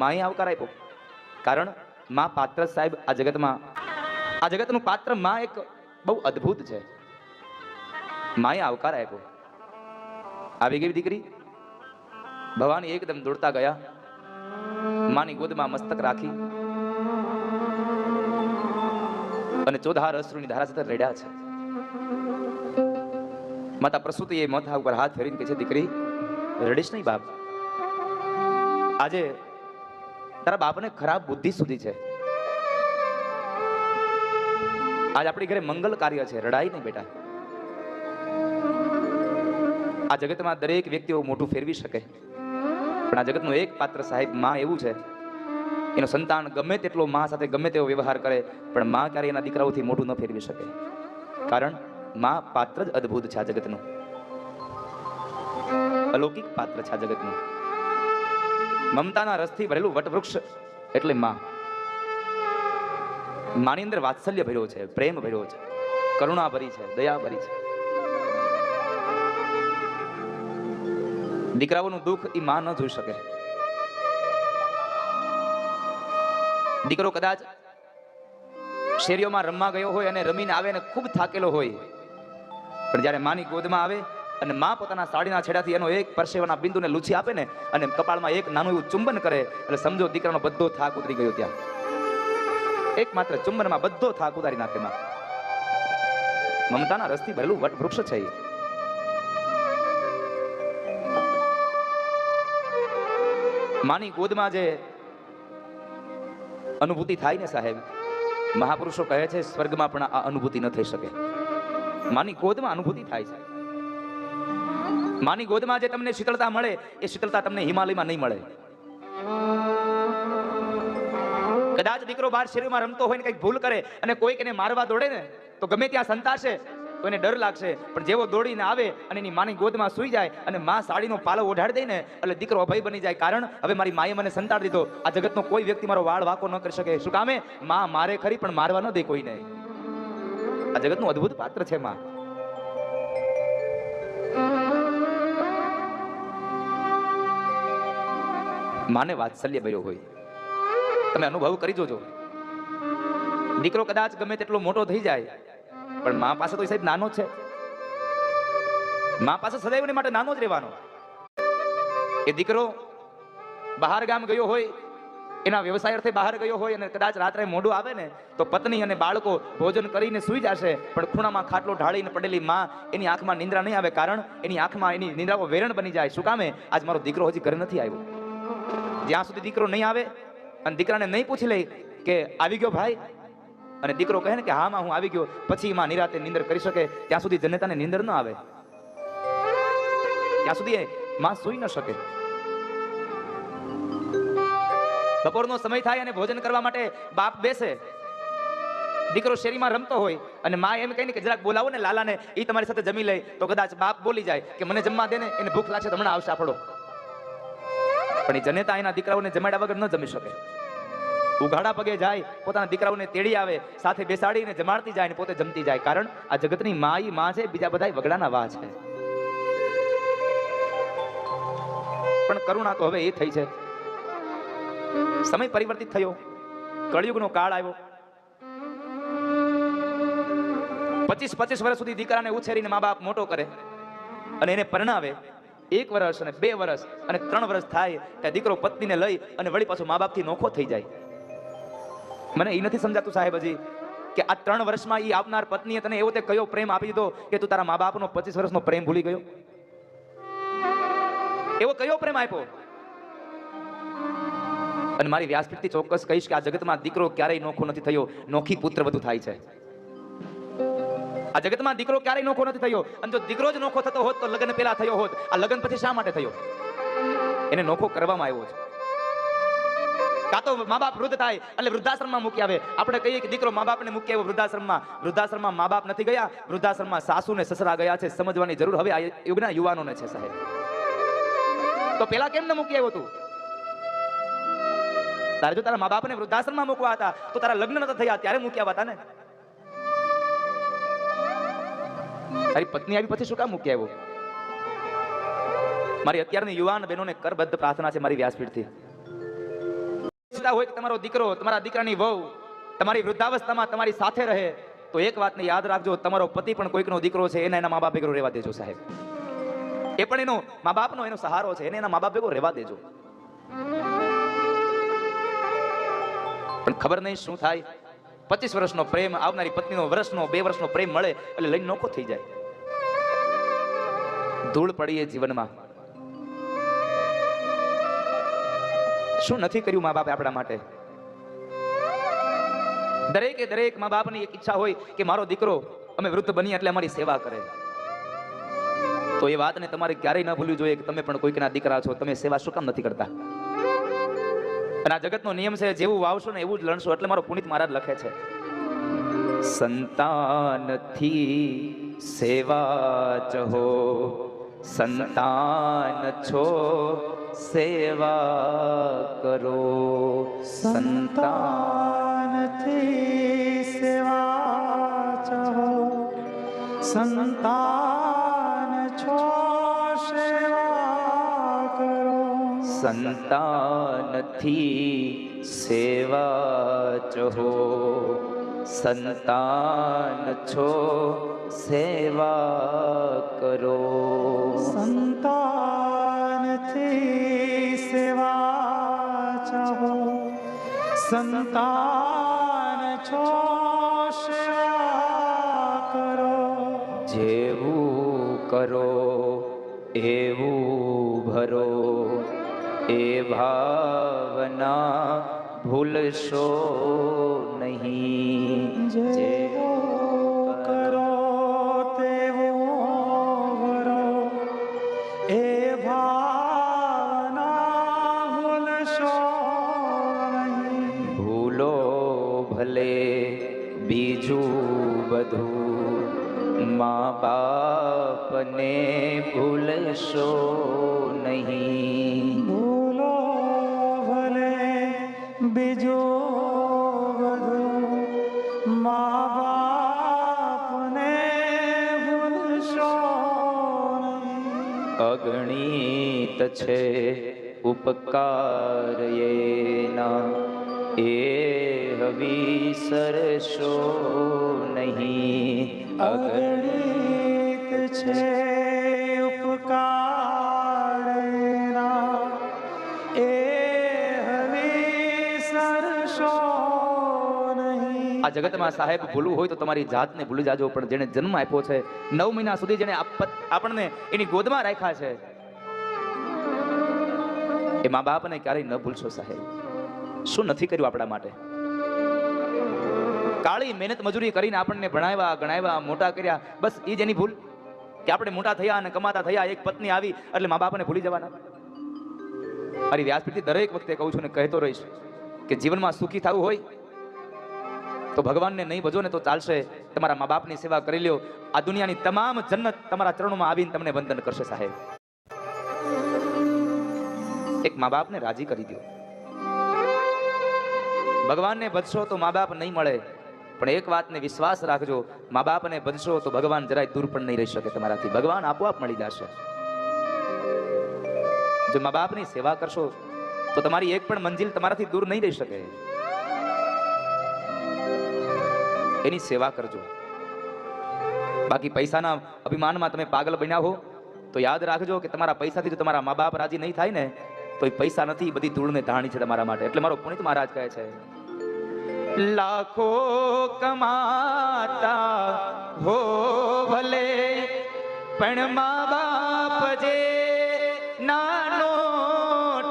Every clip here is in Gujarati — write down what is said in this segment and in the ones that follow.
માએ આવકાર આપ્યો. કારણ માં પાત્ર સાહેબ આ જગતનું પાત્ર માં એક બહુ અદ્ભુત છે. માએ આવકાર આપ્યો. આવી ગઈ દીકરી. ભવાની એકદમ દોડતા ગયા, માની ગોદમાં મસ્તક રાખી અને ચોધાર અશ્રુની ધારા સાથે રડ્યા છે. માતા પ્રસૂતિએ માથા ઉપર હાથ ફેરીને કહે છે, દીકરી રડીશ નહીં બાપ. આજે તારા બાપને ખરાબ બુદ્ધિ સુધી છે. આજ આપણી ઘરે મંગલ કાર્ય છે, રડાઈ નહીં બેટા. આ જગતમાં દરેક વ્યક્તિઓ મોટું ફેરવી શકે, પણ આ જગતનું એક પાત્ર સાહેબ માં એવું છે, એનો સંતાન ગમે તેટલો માં સાથે ગમે તેવો વ્યવહાર કરે પણ માં ક્યારે એના દીકરાઓથી મોટું ન ફેરવી શકે. કારણ માં પાત્ર જ અદ્ભુત છે. આ જગતનું અલૌકિક પાત્ર છે. આ જગતનું મમતાના રસથી ભરેલું વટવૃક્ષ એટલે માં. માની અંદર વાત્સલ્ય ભર્યો છે, પ્રેમ ભર્યો છે, કરુણા ભરી છે, દયા ભરી છે. દીકરાઓનું દુઃખ એ માં ન જોઈ શકે. દીકરો કદાચ શેરીઓમાં રમવા ગયો હોય અને રમીને આવે ને ખૂબ થાકેલો હોય, પણ જ્યારે માની ગોદમાં આવે અને માં પોતાના સાડીના છેડાથી એનો એક પરસેવાના બિંદુને લૂછી આપે ને અને કપાળમાં એક નાનું એવું ચુંબન કરે એટલે સમજો દીકરાનો બધો થાક ઉતરી ગયો. ત્યાં એક માત્ર ચુંબનમાં બધો થાક ઉતારી નાખે માં. મમતાના રસથી ભરેલું વટવૃક્ષ છે. માની ગોદમાં જે અનુભૂતિ થાય ને સાહેબ, મહાપુરુષો કહે છે સ્વર્ગમાં પણ આ અનુભૂતિ ન થઈ શકે. માની ગોદમાં અનુભૂતિ થાય છે. માની ગોદમાં જે તમને શીતળતા મળે એ શીતળતા તમને હિમાલયમાં નહીં મળે. કદાચ દીકરો બહાર શેરીમાં રમતો હોય ને કંઈક ભૂલ કરે અને કોઈક એને મારવા દોડે ને તો ગમે ત્યાં સંતાશે તો એને ડર લાગશે, પણ જેવો દોડીને આવે અને એની માની ગોદમાં સૂઈ જાય અને માં સાડીનો પાલો ઓઢાડી દે ને એટલે દીકરો અભય બની જાય. કારણ હવે મારી માએ મને સંતાડી દીધો. આ જગતનો કોઈ વ્યક્તિ મારો વાળ વાકો ન કરી શકે. શું કામે? માં મારે ખરી પણ મારવા ન દે કોઈને. આ જગતનું અદ્ભુત પાત્ર છે માં. માને વાત્સલ્ય ભર્યો હોય. તમે અનુભવ કરી જોજો. દીકરો કદાચ ગમે તેટલો મોટો થઈ જાય પણ મા પાસે તો સાહેબ નાનો છે. મા પાસે સદૈવને માટે નાનો જ રહેવાનો. એ દીકરો બહાર ગામ ગયો હોય, એના વ્યવસાય અર્થે બહાર ગયો હોય અને કદાચ રાત્રે મોડું આવે ને તો પત્ની અને બાળકો ભોજન કરીને સૂઈ જશે, પણ ખૂણામાં ખાટલો ઢાળીને પડેલી માં એની આંખમાં નિંદ્રા નહીં આવે. કારણ એની આંખમાં એની નિંદ્રાઓ વેરણ બની જાય. શું કામે? આજ મારો દીકરો હજી ઘરે નથી આવ્યો. જ્યાં સુધી દીકરો નહીં આવે અને દીકરાને નહીં પૂછી લે કે આવી ગયો ભાઈ, અને દીકરો કહે ને કે હા માં હું આવી ગયો, પછી માં નિરાતે નિંદર કરી શકે. ત્યાં સુધી જનતાને નિંદર ન આવે, ત્યાં સુધી માં સૂઈ ન શકે. બપોરનો સમય થાય અને ભોજન કરવા માટે બાપ બેસે. દીકરો શેરીમાં રમતો હોય અને માં એમ કહે ને કે જરાક બોલાવો ને લાલાને, એ તમારી સાથે જમી લે, તો કદાચ બાપ બોલી જાય કે મને જમવા દે ને, એને ભૂખ લાગશે તો હમણાં આવશે આપણો. પણ એ જનેતા એના દીકરાઓને જમાડ્યા વગર ન જમી શકે. ઉઘાડા પગે જાય, પોતાના દીકરાઓને તેડી આવે, સાથે બેસાડીને જમાડતી જાય ને પોતે જમતી જાય. કારણ આ જગતની માં ઈ માં છે, બીજા બધા વગડાના વા છે. પણ કરુણા તો હવે એ થઈ છે. સમય પરિવર્તિત થયો, કળિયુગનો કાળ આવ્યો. 25 વર્ષ સુધી દીકરાને ઉછેરીને મા બાપ મોટો કરે અને એને પરણાવે. 1 વર્ષ અને 2 વર્ષ અને 3 વર્ષ થાય ત્યાં દીકરો પત્નીને લઈ અને વળી પાછો મા બાપથી નોખો થઈ જાય. મને એ નથી સમજાતું સાહેબ હજી કે આ 3 વર્ષમાં એ આપનાર પત્નીએ તને એવો તે કયો પ્રેમ આપી દીધો કે તું તારા મા બાપનો 25 વર્ષનો પ્રેમ ભૂલી ગયો? એવો કયો પ્રેમ આપ્યો? અને મારી વ્યાસપીઠથી ચોક્કસ કહીશ કે આ જગતમાં દીકરો ક્યારેય નોખો નથી થયો, નોખી પુત્ર વધુ થાય છે. આ જગતમાં દીકરો ક્યારેય નોખો નથી થયો. અને જો દીકરો જ નોખો થતો હોત તો લગ્ન પહેલા થયો હોત. આ લગ્ન પછી શા માટે થયો? એને નોખો કરવામાં આવ્યો છે. કાં તો મા બાપ વૃદ્ધ થાય એટલે વૃદ્ધાશ્રમમાં મૂકી આવે. આપણે કહીએ કે દીકરો મા બાપને મૂકી આવ્યો વૃદ્ધાશ્રમમાં. વૃદ્ધાશ્રમમાં મા બાપ નથી ગયા, વૃદ્ધાશ્રમમાં સાસુ ને સસરા ગયા છે. સમજવાની જરૂર હવે આ યુગના યુવાનોને છે સાહેબ. તો પેલા કેમ ન મૂકી આવ્યો તું? તારે જો તારા મા બાપને વૃદ્ધાશ્રમમાં મૂકવા હતા તો તારા લગ્ન નતા થયા ત્યારે મૂકી આવ્યા હતા ને. તારી પત્ની આવી પછી શું કામ મૂકી આવ્યો? મારી અત્યારની યુવાન બહેનોને કરબદ્ધ પ્રાર્થના છે મારી વ્યાસપીઠથી ઈચ્છતા હોય કે તમારો દીકરો, તમારા દીકરાની વહુ તમારી વૃદ્ધાવસ્થામાં તમારી સાથે રહે, તો એક વાતને યાદ રાખજો, તમારો પતિ પણ કોઈકનો દીકરો છે, એને એના મા બાપ ભેગો રહેવા દેજો સાહેબ. એ પણ એનો મા બાપનો એનો સહારો છે, એને એના મા બાપ ભેગો રહેવા દેજો. પણ ખબર નહીં શું થાય, 25 વર્ષનો પ્રેમ આવનારી પત્નીનો વર્ષનો 2 વર્ષનો પ્રેમ મળે એટલે લઈને નોખો થઈ જાય, ધૂળ પડીએ જીવનમાં. શું નથી કર્યું મા બાપે આપણા માટે? દરેક મા બાપની એક ઈચ્છા હોય કે મારો દીકરો અમે વૃદ્ધ બની એટલે અમારી સેવા કરે. તો એ વાતને તમારે ક્યારેય ન ભૂલવી જોઈએ કે તમે પણ કોઈકના દીકરા છો, તમે સેવા શું કામ નથી કરતા? અને આ જગતનો નિયમ છે, જેવું વાવશો ને એવું જ લણશો. એટલે મારો પુનિત મહારાજ લખે છે, સંતાનથી સેવા ચહો, સંતાન છો સેવા કરો. સંતાનથી સેવા ચહો, સંતાન છો સેવા કરો. સંતાનથી સેવા ચહો, સંતાન છો સેવા કરો. સંતાનથી સેવા ચહો, સંતાન છો સેવા કરો. જેવું કરો એવું ભરો, એ ભાવના ભૂલશો નહીં. જેવું કરો તેવું ભરો, એ ભાવના ભૂલશો નહીં. ભૂલો ભલે બીજું બધું, મા બાપને ભૂલશો નહીં. ભૂલો ભલે બીજું બધું, મા બાપને ભૂલશો નહીં. અગણિત છે ઉપકાર એના, એ વિસરશો નહીં. અગણિત છે ઉપકાર એના, એ વિસરશો નહીં. આ જગતમાં સાહેબ ભૂલવું હોય તો તમારી જાતને ભૂલી જાજો, પણ જેને જન્મ આપ્યો છે, 9 મહિના સુધી જેને આપણને એની ગોદમાં રાખ્યા છે, એ મા બાપને ક્યારેય ન ભૂલશો સાહેબ. શું નથી કર્યું આપણા માટે? કાળી મહેનત મજૂરી કરીને આપણને ભણાવ્યા, ગણાવ્યા, મોટા કર્યા, બસ એ જ એની ભૂલ કે આપણે મોટા થયા અને કમાતા થયા, એક પત્ની આવી એટલે મા બાપને ભૂલી જવાના? મારી વ્યાસપીઠથી દરેક વખતે કહું છું ને કહેતો રહીશ કે જીવનમાં સુખી થવું હોય તો ભગવાનને નહીં ભજો ને તો ચાલશે. તમારા મા બાપની સેવા કરી લ્યો, આ દુનિયાની તમામ જન્નત તમારા ચરણોમાં આવીને તમને વંદન કરશે સાહેબ. એક મા બાપને રાજી કરી દો. ભગવાનને ભજશો તો મા બાપ નહીં મળે, પણ એક વાતને વિશ્વાસ રાખજો, મા બાપને ભજશો તો ભગવાન જરાય દૂર પણ નહીં રહી શકે તમારાથી. ભગવાન આપોઆપ મળી જશે. જો મા બાપની સેવા કરશો તો તમારી એક પણ મંજિલ તમારાથી દૂર નહીં રહી શકે. એની સેવા કરજો. બાકી પૈસાના અભિમાનમાં તમે પાગલ બન્યા હો તો યાદ રાખજો કે તમારા પૈસાથી જો તમારા મા બાપ રાજી નહીં થાય ને તો એ પૈસા નથી, બધી ધૂળને ધાણી છે તમારા માટે. એટલે મારો પુનિત મહારાજ કહે છે, લાખો કમાતા હો ભલે, પણ મા બાપ જે નાનો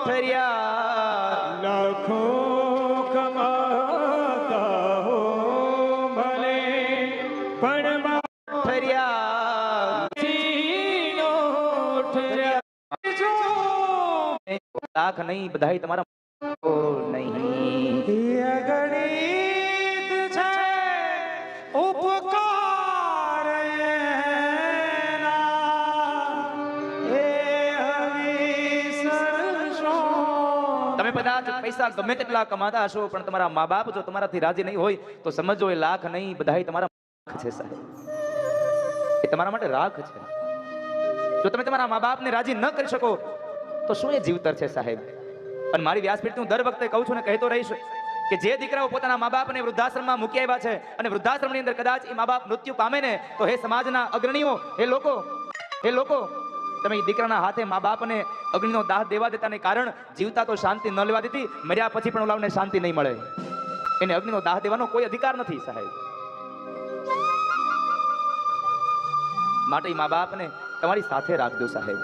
ઠર્યા. લાખો કમાતા હો ભલે, પણ મા ઠર્યા. લાખ નહીં, બધાય તમારા નહીં. અગણિત છે ઉપકાર એના, એ વિસરશો. તમે બધા પૈસા ગમે તેટલા કમાતા હશો પણ તમારા મા બાપ જો તમારાથી રાજી નહીં હોય તો સમજો એ લાખ નહીં, બધાય તમારા રાખ છે સાહેબ. એ તમારા માટે રાખ છે. જો તમે તમારા મા બાપને રાજી ન કરી શકો તો શું એ જીવતર છે સાહેબ? અને મારી વ્યાસપીઠ હું દર વખતે કહું છું ને કહેતો રહીશ કે જે દીકરાઓ પોતાના મા બાપને વૃદ્ધાશ્રમમાં મૂકી આવ્યા છે અને વૃદ્ધાશ્રમની અંદર કદાચ એ મા બાપ મૃત્યુ પામે ને તો હે સમાજના અગ્રણીઓ, હે લોકો તમે એ દીકરાના હાથે મા બાપને અગ્નિનો દાહ દેવા દેતા નહીં. કારણ જીવતા તો શાંતિ ન લેવા દેતી, મર્યા પછી પણ ઓલાને શાંતિ નહીં મળે. એને અગ્નિનો દાહ દેવાનો કોઈ અધિકાર નથી સાહેબ. માટે મા બાપને તમારી સાથે રાખજો સાહેબ.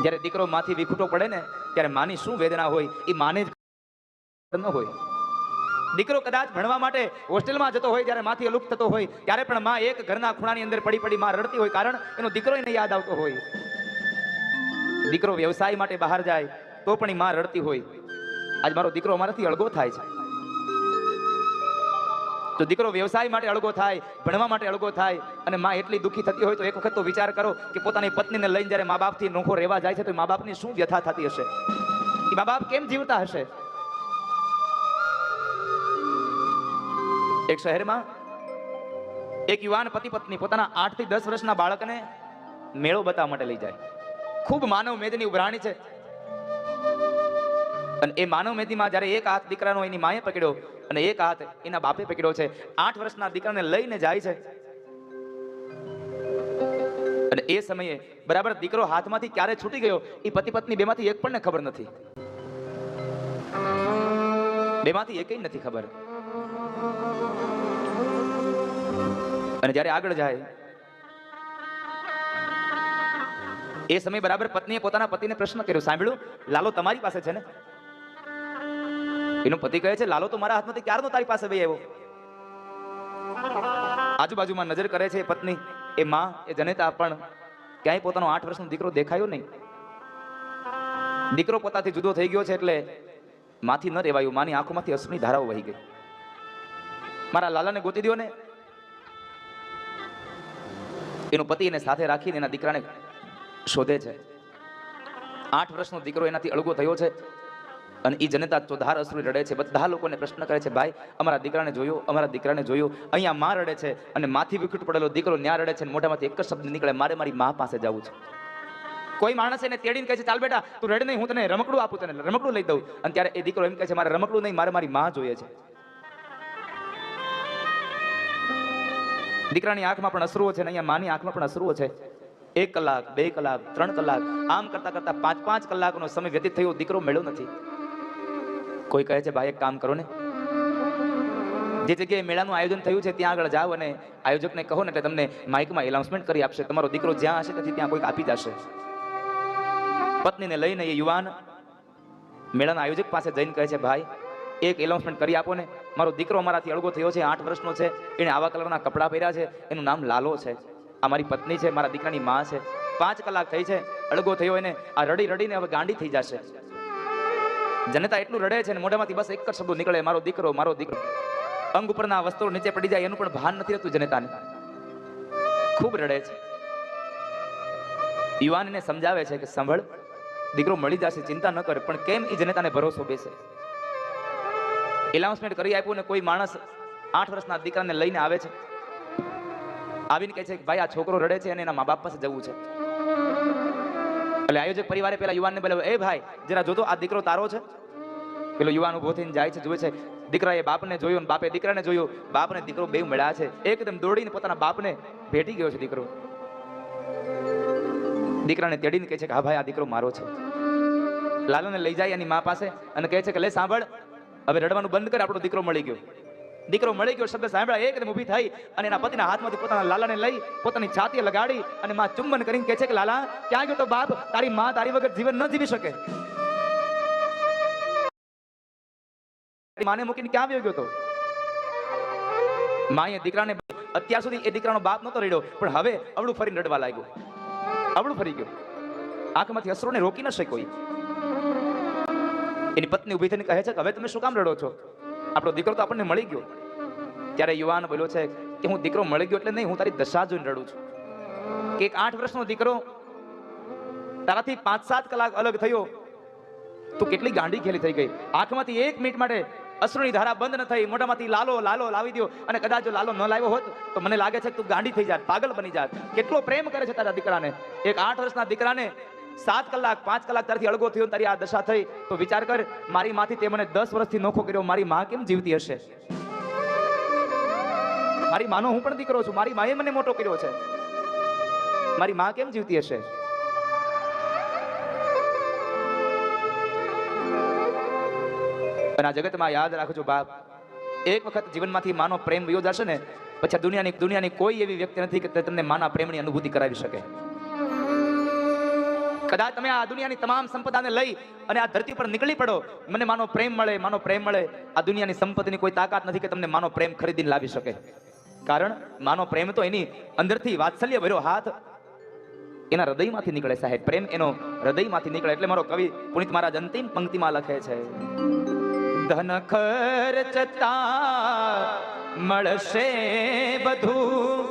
જ્યારે દીકરો માંથી વિખૂટો પડે ને ત્યારે માની શું વેદના હોય એ માને જ ન હોય. દીકરો કદાચ ભણવા માટે હોસ્ટેલમાં જતો હોય, જ્યારે માંથી અલુપ થતો હોય ત્યારે પણ માં એક ઘરના ખૂણાની અંદર પડી પડી માં રડતી હોય, કારણ એનો દીકરો એને યાદ આવતો હોય. દીકરો વ્યવસાય માટે બહાર જાય તો પણ એ માં રડતી હોય, આજ મારો દીકરો અમારાથી અળગો થાય છે. તો દીકરો વ્યવસાય માટે અળગો થાય, ભણવા માટે અળગો થાય અને માં એટલી દુઃખી થતી હોય તો એક વખત તો વિચાર કરો કે પોતાની પત્નીને લઈને જ્યારે મા બાપથી નોખો રહેવા જાય છે તો મા બાપની શું વ્યથા થતી હશે, એ મા બાપ કેમ જીવતા હશે. એક શહેરમાં એક યુવાન પતિ પત્ની પોતાના 8 થી 10 વર્ષના બાળકને મેળો બતાવવા માટે લઈ જાય. ખૂબ માનવ મેદની ઉભરાણી છે અને એ માનવ મેદીમાં જ્યારે એક હાથ દીકરાનો એની માએ પકડ્યો અને એક હાથ એના બાપે પકડ્યો છે. 8 વર્ષના દીકરાને લઈને જાય છે અને એ સમયે બરાબર દીકરો હાથમાંથી ક્યારે છૂટી ગયો એ પતિ પત્ની બેમાંથી એક પણ ખબર નથી. બેમાંથી એકય નથી ખબર. અને જ્યારે આગળ જાય એ સમય બરાબર પત્નીએ પોતાના પતિને પ્રશ્ન કર્યો, સાંભળ્યું લાલો તમારી પાસે છે ને? એનો પતિ કહે છે લાલો તો મારા હાથમાંથી ક્યારનો તારી પાસે ભાઈ આવ્યો. આજુબાજુમાં નજર કરે છે પત્ની, એ માં, એ જનેતા, પણ ક્યાંય પોતાનો 8 વર્ષનો દીકરો દેખાયો નહીં. દીકરો પોતાથી જુદો થઈ ગયો છે એટલે માથી ન રહેવાયું. માની આંખોમાંથી અશ્રુની ધારાઓ વહી ગઈ. મારા લાલાને ગોતી દો ને. એનો પતિ એને સાથે રાખીને એના દીકરાને શોધે છે. 8 વર્ષનો દીકરો એનાથી અળગો થયો છે અને એ જનતા ચોધાર અશ્રુ રડે છે. બધા લોકોને પ્રશ્ન કરે છે, ભાઈ અમારા દીકરાને જોયો, અમારા દીકરાને જોયો. અહીંયા માં રડે છે અને માથી વિખૂટ પડેલો દીકરો ન્યા રડે છે અને મોઢામાંથી એક જ શબ્દ નીકળે, મારે મારી માં પાસે જવું છે. કોઈ માણસ એને તેડીને કહે છે, ચાલ બેટા તું રડ નહીં, હું તને રમકડું આપું, તને રમકડું લઈ દઉં. અને ત્યારે એ દીકરો એમ કહે છે, મારે રમકડું નહીં, મારે મારી માં જોઈએ છે. દીકરાની આંખમાં પણ અશ્રુઓ છે ને અહીંયા માની આંખમાં પણ અશ્રુઓ છે. 1 કલાક, 2 કલાક, 3 કલાક, આમ કરતા કરતા 5 કલાકનો સમય વ્યતીત થયો, દીકરો મળ્યો નથી. કોઈ કહે છે, ભાઈ એક કામ કરો ને, જે જગ્યાએ મેળાનું આયોજન થયું છે ત્યાં આગળ જાઓ અને આયોજકને કહો ને એટલે તમને માઇકમાં એનાઉન્સમેન્ટ કરી આપશે, તમારો દીકરો જ્યાં હશે ત્યાંથી ત્યાં કોઈક આપી જશે. પત્નીને લઈને એ યુવાન મેળાના આયોજક પાસે જઈને કહે છે, ભાઈ એક એનાઉન્સમેન્ટ કરી આપો ને, મારો દીકરો અમારાથી અળગો થયો છે, 8 વર્ષનો છે, એને આવા કલરના કપડાં પહેર્યા છે, એનું નામ લાલો છે, આ મારી પત્ની છે, મારા દીકરાની માં છે, 5 કલાક થઈ છે, અળગો થયો, એને આ રડી રડીને હવે ગાંડી થઈ જશે. જનતા એટલું રડે છે ને મોઢામાંથી બસ એક જ શબ્દ નીકળે, મારો દીકરો, મારો દીકરો. અંગ ઉપરના વસ્ત્રો નીચે પડી જાય એનું પણ ભાન નથી રહેતું જનતાને. ખૂબ રડે છે. યુવાન એને સમજાવે છે કે સાંભળ, દીકરો મળી જશે, ચિંતા ન કર. પણ કેમ એ જનતાને ભરોસો બેસે? એનાઉન્સમેન્ટ કરી આપ્યું ને કોઈ માણસ 8 વર્ષના દીકરાને લઈને આવે છે. આવીને કહે છે કે ભાઈ આ છોકરો રડે છે અને એના મા બાપ પાસે જવું છે. એટલે આયોજક પરિવારે પેલા યુવાનને બોલાવ્યો, એ ભાઈ જરા જોતો આ દીકરો તારો છે? પેલો યુવાન ઉભો થઈને જાય છે, જુએ છે, દીકરાએ બાપને જોયો, બાપે દીકરાને જોયો, બાપને દીકરો બે મળ્યા છે. એકદમ દોડીને પોતાના બાપને ભેટી ગયો છે દીકરો. દીકરાને તેડીને કહે છે કે હા ભાઈ આ દીકરો મારો છે. લાલોને લઈ જાય એની મા પાસે અને કહે છે કે લે સાંભળ, હવે રડવાનું બંધ કર, આપણો દીકરો મળી ગયો. દીકરો મળી ગયો શબ્દ સાંભળ્યા એકદમ ઊભી થઈ અને એના પતિના હાથમાંથી પોતાના લાલાને લઈ પોતાની છાતીએ લગાડી અને માં ચુંબન કરીને કહે છે કે લાલા ક્યાં ગયો તો બાપ? તારી માં તારી વગર જીવન ન જીવી શકે. માને મૂકીને ક્યાં આવ્યો ગયો તો? માએ દીકરાને, અત્યાર સુધી એ દીકરાનો બાપ નતો રડ્યો, પણ હવે અવળું ફરીને રડવા લાગ્યો. અવળું ફરી ગયો, આંખમાંથી અશ્રુને રોકી ન શક્યો. એની પત્ની ઊભી થઈને કહે છે કે હવે તમે શું કામ રડો છો? આપણો દીકરો તો આપણને મળી ગયો. ત્યારે યુવાન બોલ્યો છે કે હું દીકરો મળી ગયો એટલે નહીં, હું તારી દશા જોઈને રડું છું. કે એક 8 વર્ષનો દીકરો તારાથી 5-7 કલાક અલગ થયો, તું કેટલી ગાંડી ખેલી થઈ ગઈ. આંખમાંથી 1 મિનિટ માટે અશ્રુની ધારા બંધ ન થઈ, મોઢામાંથી લાલો લાલો લાવી દો. અને કદાચ જો લાલો ન લાવ્યો હોત તો મને લાગે છે કે તું ગાંડી થઈ જાત, પાગલ બની જાત. કેટલો પ્રેમ કરે છે તારા દીકરાને. એક 8 વર્ષના દીકરાને 7 કલાક 5 કલાક તારથી અળગો થયો, તારી આ દશા થઈ, તો વિચાર કર, મારી માંથી તે મને 10 વર્ષથી નોખો કર્યો, મારી માં કેમ જીવતી હશે? મારી માનો હું પણ દીકરો છું, મારી માએ મને મોટો કર્યો છે, મારી માં કેમ જીવતી હશે? અને આ જગતમાં યાદ રાખજો બાપ, એક વખત જીવનમાંથી માનો પ્રેમ વયો જશે ને, પછી દુનિયાની કોઈ એવી વ્યક્તિ નથી કે તમને માના પ્રેમની અનુભૂતિ કરાવી શકે. કદાચ તમે આ દુનિયાની તમામ સંપદાને લઈ અને આ ધરતી પર નીકળી પડો, મને માનો પ્રેમ મળે, આ દુનિયાની સંપત્તિની કોઈ તાકાત નથી કે તમને માનો પ્રેમ ખરીદીને લાવી શકે. કારણ માનો પ્રેમ તો એની અંદરથી વાત્સલ્ય ભર્યો હાથ એના હૃદયમાંથી નીકળે સાહેબ, પ્રેમ એનો હૃદયમાંથી નીકળે. એટલે મારો કવિ પુનિત મહારાજ અંતિમ પંક્તિમાં લખે છે, ધન ખર્ચતા મળશે બધું,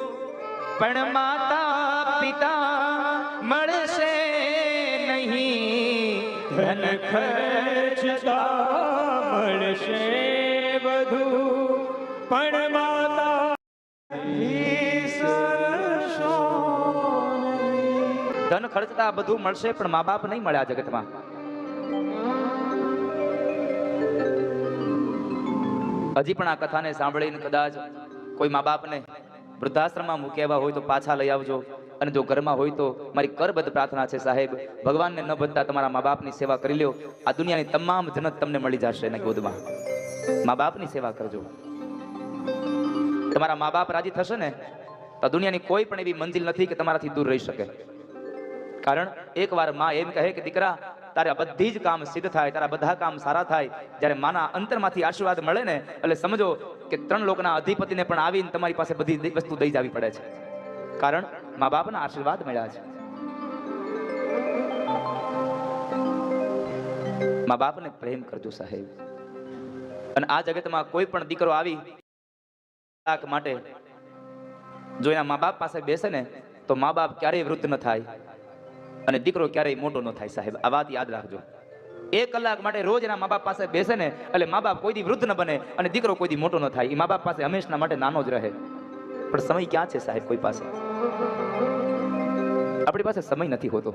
પણ માતા પિતા મળશે નહીં. ધન ખર્ચતા મળશે બધું, પણ માતા વિસરશો નહીં. ધન ખર્ચતા બધું મળશે પણ મા બાપ નહીં મળે આ જગતમાં. હજી પણ આ કથાને સાંભળીને કદાચ કોઈ મા બાપને વૃદ્ધાશ્રમમાં મૂકી આવ્યા હોય તો પાછા લઈ આવજો. અને જો ઘરમાં હોય તો મારી કરબદ્ધ પ્રાર્થના છે સાહેબ, ભગવાનને ન ભજતા તમારા મા બાપની સેવા કરી લ્યો, આ દુનિયાની તમામ જનત તમને મળી જશે એના ગોદમાં. મા બાપની સેવા કરજો. તમારા મા બાપ રાજી થશે ને તો દુનિયાની કોઈ પણ એવી મંજિલ નથી કે તમારાથી દૂર રહી શકે. કારણ એકવાર માં એમ કહે કે દીકરા, તારે બધી જ કામ સિદ્ધ થાય, તારા બધા કામ સારા થાય. જ્યારે માના અંતરમાંથી આશીર્વાદ મળે ને, એટલે સમજો કે 3 લોકના અધિપતિને પણ આવીને તમારી પાસે બધી વસ્તુ દઈ જવી પડે છે. કારણ મા બાપના આશીર્વાદ મળ્યા છે. મા બાપને પ્રેમ કરજો સાહેબ. અને આ જગતમાં કોઈ પણ દીકરો આવી માટે જો એના મા બાપ પાસે બેસે ને, તો મા બાપ ક્યારેય વૃદ્ધ ન થાય અને દીકરો ક્યારેય મોટો ન થાય સાહેબ. આ વાત યાદ રાખજો. 1 કલાક માટે રોજ એના મા બાપ પાસે બેસે ને, એટલે મા બાપ કોઈ દી વૃદ્ધ ન બને અને દીકરો કોઈ દી મોટો ન થાય. એ મા બાપ પાસે હંમેશા માટે નાનો જ રહે. પણ સમય ક્યાં છે સાહેબ કોઈ પાસે? આપણી પાસે સમય નથી હોતો.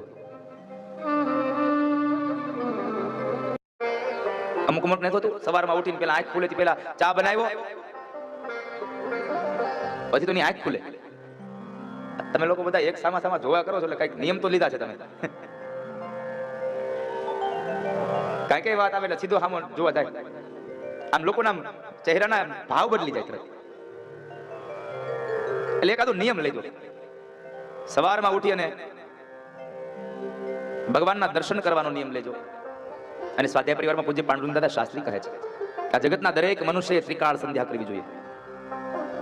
અમુક અમુક નથી હોતું, સવારમાં ઉઠીને પેલા આંખ ખુલે પેલા ચા બનાવ્યો, પછી તો એની આંખ ખુલે. તમે લોકો બધા એક સામા જોવા કરો છો એટલે કઈક નિયમ તો લીધા છે તમે. કઈ વાત આવે એટલે સીધો સામો જોવા જાય. આમ લોકોના ચહેરાના ભાવ બદલી જાય તરત. એટલે એકાદો નિયમ લઈ દો. સવારમાં ઉઠી અને ભગવાનના દર્શન કરવાનો નિયમ લેજો. અને સ્વાધ્યાય પરિવારમાં પૂજ્ય પાંડુરંગ દાદા શાસ્ત્રી કહે છે કે આ જગતના દરેક મનુષ્યએ ત્રિકાળ સંધ્યા કરવી જોઈએ.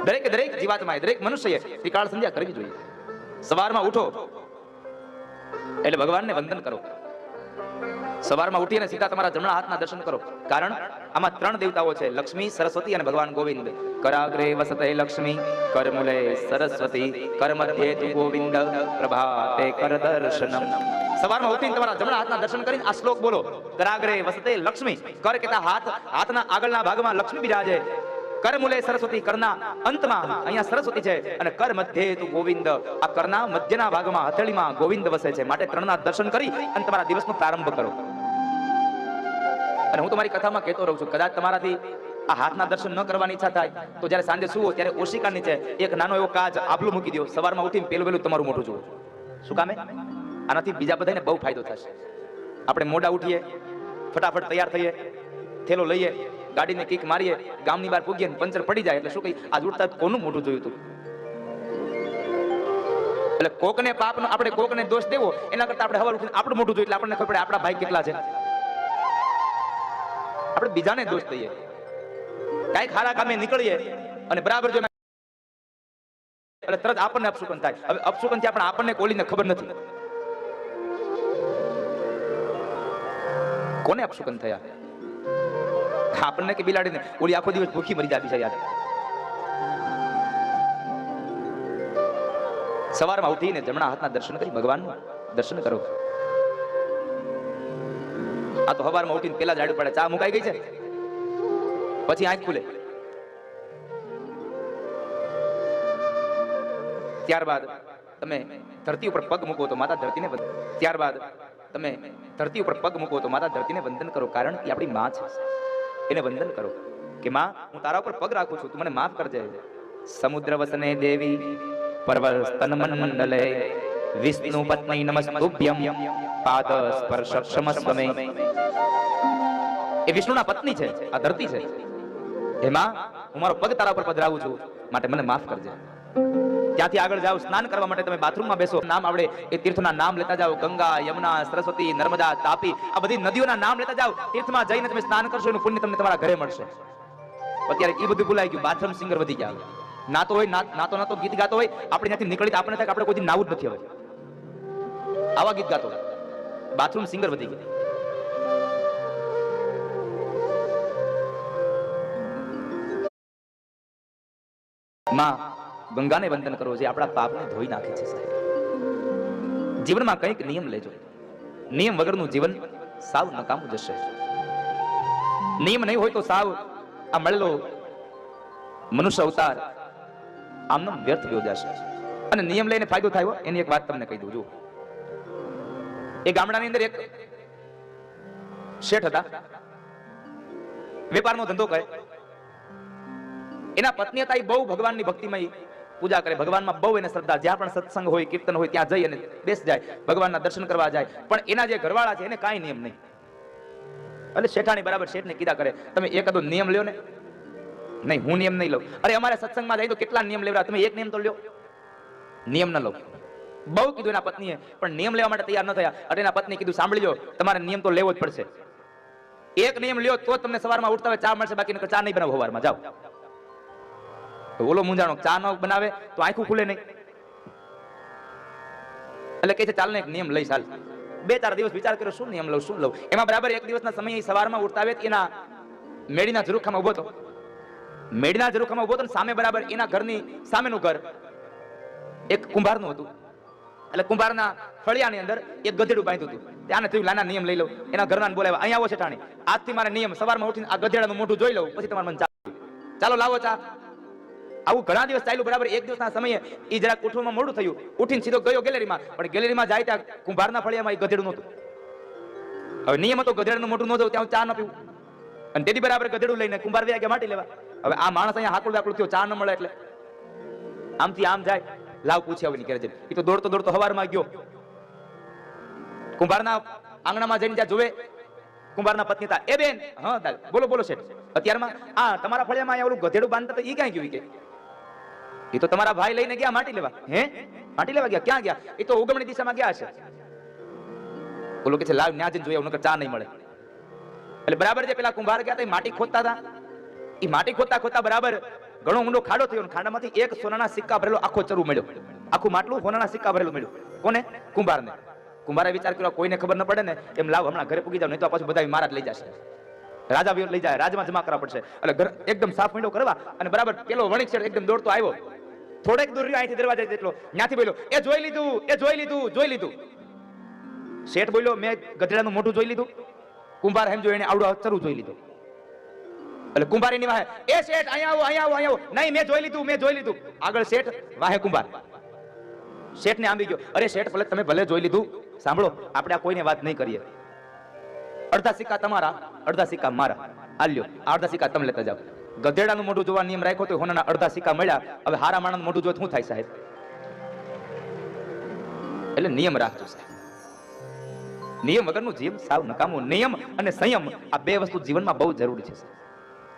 દરેક જીવાત્માએ, દરેક મનુષ્યએ ત્રિકાળ સંધ્યા કરવી જોઈએ. સવારમાં ઉઠો એટલે ભગવાનને વંદન કરો. સવારમાં ઉઠીને સીધા તમારા જમણા હાથના દર્શન કરો. કારણ આમાં 3 દેવતાઓ છે, લક્ષ્મી, સરસ્વતી અને ભગવાન ગોવિંદ. કરાગ્રે વસતે લક્ષ્મી, કરમૂલે સરસ્વતી, કરમધ્યે તુ ગોવિંદ, પ્રભાતે કર દર્શનમ. સવારમાં ઉઠીને તમારા જમણા હાથના દર્શન કરીને આ શ્લોક બોલો, કરાગ્રે વસતે લક્ષ્મી. કર કેતા હાથના આગળના ભાગમાં લક્ષ્મી બિરાજે. કરમૂલે સરસ્વતી, કરના અંતમાં અહીંયા સરસ્વતી છે. અને કર મધ્યે તુ ગોવિંદ, આ કરના મધ્યના ભાગમાં હથેળીમાં ગોવિંદ વસે છે. માટે 3ના દર્શન કરી અને તમારા દિવસનો પ્રારંભ કરો. અને હું તમારી કથામાં કહેતો રહું છું, કદાચ તમારાથી આ હાથના દર્શન ન કરવાની ઈચ્છા થાય તો જ્યારે સાંજે સુવો ત્યારે ઓશિકા નીચે એક નાનો એવો કાચ આભલું મૂકી દો. સવારમાં ઉઠીને પેલું તમારું મોઢું જુઓ. શું કામે? આનાથી બીજા બધાને બહુ ફાયદો થશે. આપણે મોડા ઉઠીએ, ફટાફટ તૈયાર થઈએ, થેલો લઈએ, ગાડીને કિક મારીએ, ગામની બહાર પૂગીએ, પંચર પડી જાય એટલે શું કહી, આજ ઉઠતા કોનું મોઢું જોયું હતું? એટલે કોકને પાપનો આપણે કોકને દોષ દેવો એના કરતા આપણે હવાર ઉઠીને આપણું મોઢું જોઈએ એટલે આપણને ખબર પડે આપણા ભાઈ કેટલા છે. આપણે બીજાને દોષ દઈએ, કઈક ખારા કામે નીકળીએ અને બરાબર જો એટલે તરત આપણને અપશુકન થાય. હવે અપશુકન થી આપણને કોલીને ખબર નથી કોને અપશુકન થયા, આપણને કે બિલાડીને? ઓલી આખો દિવસ ભૂખી મરી જાય યાર. સવારમાં ઉઠીને જમણા હાથના દર્શન કરી ભગવાનનું દર્શન કરો. આ તો સવારમાં ઉઠીને પેલા ઝાડુ પડે, ચા મુકાઈ ગઈ છે, પછી આંખ ખુલે. ત્યારબાદ તમે ધરતી ઉપર પગ મૂકો તો માતા ધરતીને ત્યારબાદ તમે ધરતી ઉપર પગ મૂકો તો માતા ધરતીને વંદન કરો, કારણ કે આપણી માં છે. એને વંદન કરો કે માં, હું તારા ઉપર પગ રાખું છું, તું મને માફ કરજે. સમુદ્ર વસને દેવી પર્વતન મંડલે વિષ્ણુ પત્ની નમસ્તુભ્યમ પાદ સ્પર્શ ક્ષમસ્વમે. એ વિષ્ણુના પત્ની છે, આ ધરતી છે. હે માં, હું મારો પગ તારા ઉપર પધરાવું છું, માટે મને માફ કરજે. ત્યાંથી આગળ જાઓ, સ્નાન કરવા માટે તમે બાથરૂમમાં બેસો, નામ આવડે એ તીર્થના નામ લેતા જાઓ. ગંગા, યમુના, સરસ્વતી, નર્મદા, તાપી, આ બધી નદીઓના નામ લેતા જાઓ. તીર્થમાં જઈને તમે સ્નાન કરશો, એનું પુણ્ય તમને તમારા ઘરે મળશે. અત્યારે એ બધું ભૂલાઈ ગયું, બાથરૂમ સિંગર વધી ગયા. નાતો હોય, નાતો ગીત ગાતો હોય, આપણે ત્યાંથી નીકળી આપણે થાય કે આપણે કોઈ દી નાવું જ નથી. હવે આવા ગીત ગાતો બાથરૂમ સિંગર વધી ગયા. માં ગંગાને વંદન કરો, જે આપણા પાપને ધોઈ નાખે છે. સાહેબ, જીવનમાં કંઈક નિયમ લેજો. નિયમ વગરનું જીવન સાવ નકામું જશે. નિયમ નહીં હોય તો સાવ આ મળેલો મનુષ્ય અવતાર આમનો વ્યર્થ ગયો જશે. અને નિયમ લઈને ફાયદો થાય એની એક વાત તમને કહી દઉં. જો એ ગામડાની અંદર એક શેઠ હતા, વેપારનો ધંધો કરે. એના પત્ની હતા, એ બહુ ભગવાનની ભક્તિમય પૂજા કરે, ભગવાનમાં બહુ એને શ્રદ્ધા. જ્યાં પણ સત્સંગ હોય, કીર્તન હોય, ત્યાં જઈ અને બેસ જાય, ભગવાનના દર્શન કરવા જાય. પણ એના જે ઘરવાળા છે એને કાંઈ નિયમ નહીં. એટલે શેઠાણી બરાબર શેઠને કીધા કરે, તમે એકાદો નિયમ લ્યો ને. નહીં, હું નિયમ નહીં લઉં. અરે અમારે સત્સંગમાં જાય તો કેટલા નિયમ લેવડા, તમે એક નિયમ તો લ્યો. નિયમ ન લો. બહુ કીધું એના પત્નીએ, પણ નિયમ લેવા માટે તૈયાર ન થયા. એટલે એના પત્ની કીધું, સાંભળી લો, તમારે નિયમ તો લેવો જ પડશે. એક નિયમ લ્યો તો તમને સવારમાં ઉઠતા હોય ચા મળશે, બાકી ચા નહીં બનાવો સવારમાં. જાઓ. ઓલો મુંજાણો ચા ન બનાવે તો આંખું ખુલે નહીં. એટલે કે છે ચાલ ને એક નિયમ લઈ. ચાલ 2-4 દિવસ વિચાર કર્યો, શું નિયમ લઉં, શું લઉં. એમાં બરાબર એક દિવસના સમયે સવારમાં ઉઠતા આવે, એના મેડીના ઝરૂખામાં ઉભો હતો. મેડીના ઝરૂખામાં ઉભો હતો ને સામે બરાબર એના ઘરની સામેનું ઘર એક કુંભારનું હતું. એટલે કુંભારના ફળિયાની અંદર એક ગધેડું બાંધ્યું હતું. ત્યાં થયું લાના નિયમ લઈ લઉં. એના ઘરના બોલાવ્યા, અહીંયા આવો શેઠાણી, આજથી મારે નિયમ સવારમાં ઉઠીને આ ગધેડાનું મોઢું જોઈ લઉં, પછી તમારે મને ચાલો લાવો ચા. આવું ઘણા દિવસ ચાલ્યું. બરાબર એક દિવસના સમયે એ જરાક ઉઠવામાં મોડું થયું. ઉઠીને સીધો ગયો ગેલેરીમાં, પણ ગેલેરીમાં જાય ત્યાં કુંભારના ફળિયામાં એ ગધેડું નહોતું. હવે નિયમ હતો ગધેડાનું મોઢું ન જવું, ત્યાં ચા ન પીવું. અને તેથી બરાબર ગધેડું લઈને કુંભાર વ્યા ગયા માટી લેવા. હવે આ માણસ અહીંયા હાકુલ વ્યાકુલ થયો, ચા ન મળે એટલે આમથી આમ જાય, લાવ પૂછી આવીને ઘરે જઈને. એ તો દોડતો દોડતો હવારમાં ગયો. કુંભારના આંગણામાં જઈને ત્યાં જોવે, કુંભારના પત્ની હતા. એ બેન, હા દાદા, બોલો બોલો શેઠ, અત્યારમાં આ તમારા ફળિયામાં અહીંયા ઓલું ગધેડું બાંધતા તો એ ક્યાં ગયું? કે એ તો તમારા ભાઈ લઈને ગયા માટી લેવા. હે, માટી લેવા ગયા? ક્યાં ગયા? એ તો ઉગમણી દિશામાં ગયા છે. ઓલો કે છે લાવ ન્યા જઈને જોયા, નકર ચા નહીં મળે. એટલે બરાબર જે પેલા કુંભાર ગયા હતા, એ માટી ખોદતા હતા. એ માટી ખોદતા ખોદતા બરાબર ઘણો ઊંડો ખાડો થયો. ખાડામાંથી એક સોનાના સિક્કા ભરેલો આખો ચરુ મળ્યો. આખું માટલું સોનાના સિક્કા ભરેલું મળ્યું. કોને? કુંભારને. કુંભારે વિચાર કર્યો, કોઈને ખબર ન પડે ને, એમ લાવ હમણાં ઘરે પૂગી જાવ, નહીં તો પાછું બધા મારા જ લઈ જશે. રાજા લઈ જાય, રાજમાં જમા કરવા પડશે. એટલે ઘર એકદમ સાફ મીંડો કરવા. અને બરાબર પેલો વણિક શેઠ એકદમ દોડતો આવ્યો. થોડેક દૂર રહ્યો અહીંથી દરવાજે જેટલો, ત્યાંથી બોલ્યો, એ જોઈ લીધું, એ જોઈ લીધું, જોઈ લીધું. શેઠ બોલ્યો, મેં ગધેડાનું મોઢું જોઈ લીધું. કુંભાર એમ જોઈને આવડો ચરુ જોઈ લીધું. એટલે કુંભાર એની વાહે, એ શેઠ અહીંયા આવો, અહીંયા આવો, અહીંયા આવો. નહીં, મેં જોઈ લીધું, મેં જોઈ લીધું. આગળ શેઠ, વાહે કુંભાર. શેઠને આંબી ગયો, અરે શેઠ ભલે તમે ભલે જોઈ લીધું, સાંભળો, આપણે આ કોઈને વાત નહીં કરીએ. અડધા સિક્કા તમારા, અડધા સિક્કા મારા. આલ્યો, અડધા સિક્કા તમે લેતા જાઓ. ગધેડાનું મોઢું જોવા નિયમ રાખ્યો તો હોનાના અડધા સિક્કા મળ્યા. હવે હારા માણસનું મોઢું જોઈ શું થાય સાહેબ? એટલે નિયમ રાખજો સાહેબ. નિયમ વગરનું જીવન સાવ નકામું. નિયમ અને સંયમ આ બે વસ્તુ જીવનમાં બહુ જરૂરી છે.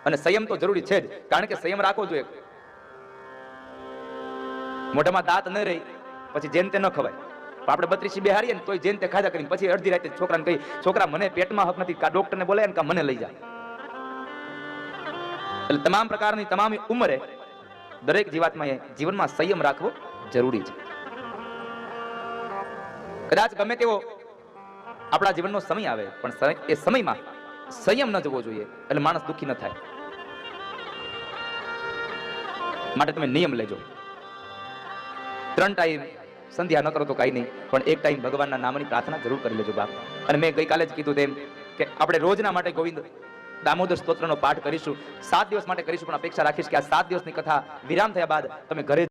અને સંયમ તો જરૂરી છે જ, કારણ કે સંયમ રાખવો જોઈએ. મોઢામાં દાંત ન રહી પછી જેન તે ન ખવાય. આપણે 32 બેહારીએ ને તોય જેન તે ખાધા કરીને પછી અડધી રાતે છોકરાને કહી, છોકરા મને પેટમાં હક નથી, કા ડોક્ટરને બોલાય ને કા મને લઈ જાય. એટલે તમામ પ્રકારની તમામ ઉંમરે દરેક જીવનમાં સંયમ રાખવો જરૂરી છે. કદાચ ગમે તેવો આપણા જીવનનો સમય આવે, પણ એ સમયમાં સંયમ ન જવો જોઈએ, એટલે માણસ દુઃખી ન થાય. માટે તમે નિયમ લેજો. 3 ટાઈમ સંધ્યા ન કરો તો કઈ નહીં, પણ એક ટાઈમ ભગવાનના નામની પ્રાર્થના જરૂર કરી લેજો બાપ. અને મેં ગઈકાલે જ કીધું તેમ કે આપણે રોજના માટે ગોવિંદ દામોદર સ્તોત્રનો પાઠ કરીશું. 7 દિવસ માટે કરીશું, પણ અપેક્ષા રાખીશ કે આ 7 દિવસની કથા વિરામ થયા બાદ તમે ઘરે